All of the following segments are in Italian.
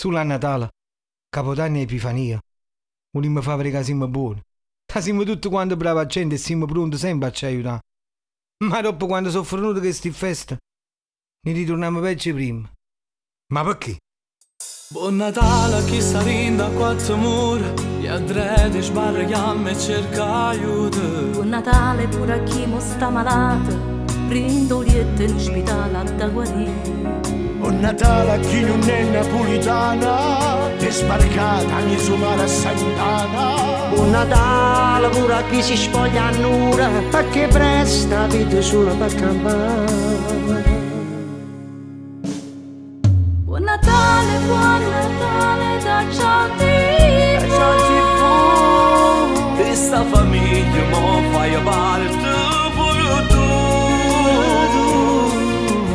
Sulla Natale, Capodanno e Epifania, vogliamo fare che siamo buoni. Siamo tutti quanti bravi a gente e siamo pronti sempre a ci aiutare. Ma dopo quando sono venuti queste feste, ne ritorniamo peggio prima. Ma perché? Buon Natale a chi sta rinda a quattro mura, gli adredi sbarriamo e cerca aiuto. Buon Natale pure a chi mo sta malato, brindoliette in ospedale da guarire. Buon Natale a chi non è napolitana, è sbarcata ogni sua mare a Sant'Ana. Buon Natale pure a chi si spoglia a Nura, perché presta vita solo per campare. Buon Natale da ciao TV. Questa famiglia mo fai parte pure tu.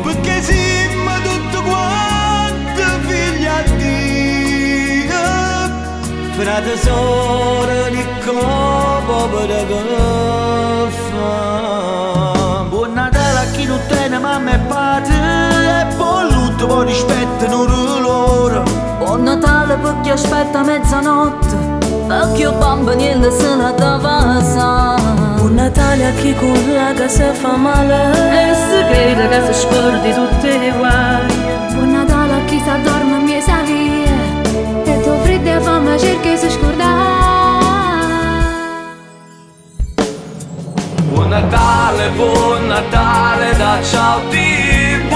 Perché siamo tutti quanti figli a Dio, frate sorelle di povera che fa. Buon Natale a chi non tiene mamma e padre, e poi l'ultimo poi rispettano loro. Buon Natale per chi aspetta mezzanotte, per chi bambini e se la davasa. Buon Natale a chi con la casa fa male e si crede che si scordi tutti i guai. Buon Natale a chi si addorme in mia salia e tu fredda e fame cerca di scordare. Buon Natale da ciao TV.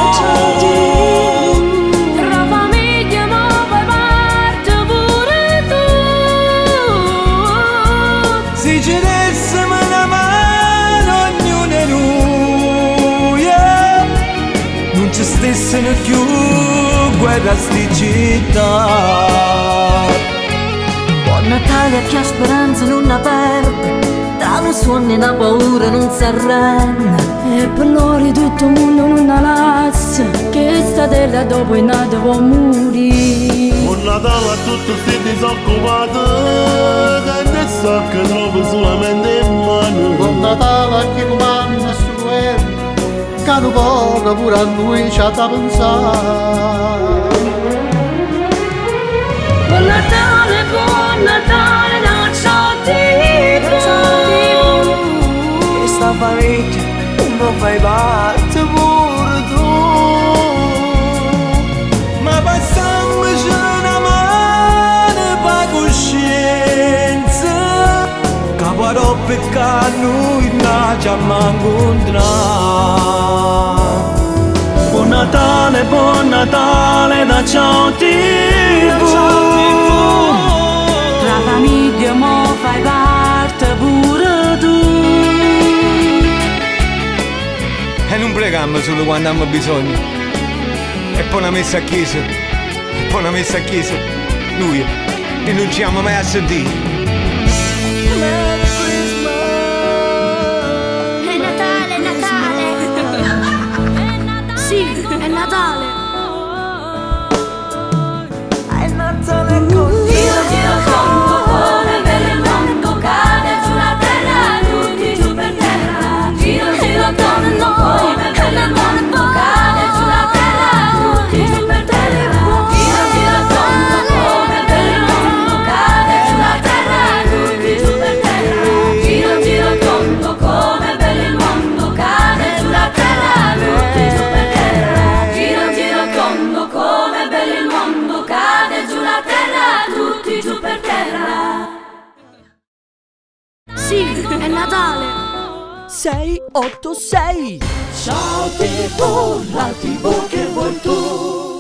Tra famiglia mo fai parte pure tu. Si ci dessimo una mano ognuno di noi, non ci stessero più guerra sti città. Buon Natale a chi ha speranza non la perde, tra un sogno e una paura non si arrende. E per loro tutto il mondo non ha lazza, che sta terra dopo è nata può morire. Buon Natale a tutti questi disoccupati, che ne so che trovo solamente in mano. Buon Natale a chi comanda su guerra, che hanno poco pure a lui c'ha da pensare. Buon Natale da ciao TV. Questa famiglia non fai parte pure tu. Ma passammoci una mano per coscienza, che però perché noi non ci abbiamo incontrato. Buon Natale da ciao TV. Tra famiglia mo fai parte pure tu. E non preghiamo solo quando abbiamo bisogno. E poi una messa a chiesa. E poi una messa a chiesa. Noi non ci siamo mai a sentire. È Natale, è Natale. Sì, è Natale. È Natale con Giro giro tondo come per il mondo, cade giù la terra, tutti giù per terra. Giro giro tondo come per il mondo, cade giù la terra, tutti giù per terra. Giro giro tondo come per il mondo, cade giù la terra, tutti giù per terra. Giro giro tondo come per il mondo, cade giù la terra, tutti giù per terra. Giro giro tondo come per il mondo, cade giù la terra, tutti giù per terra. Sì, è Natale. 686. Ciao TV, la TV che vuoi tu.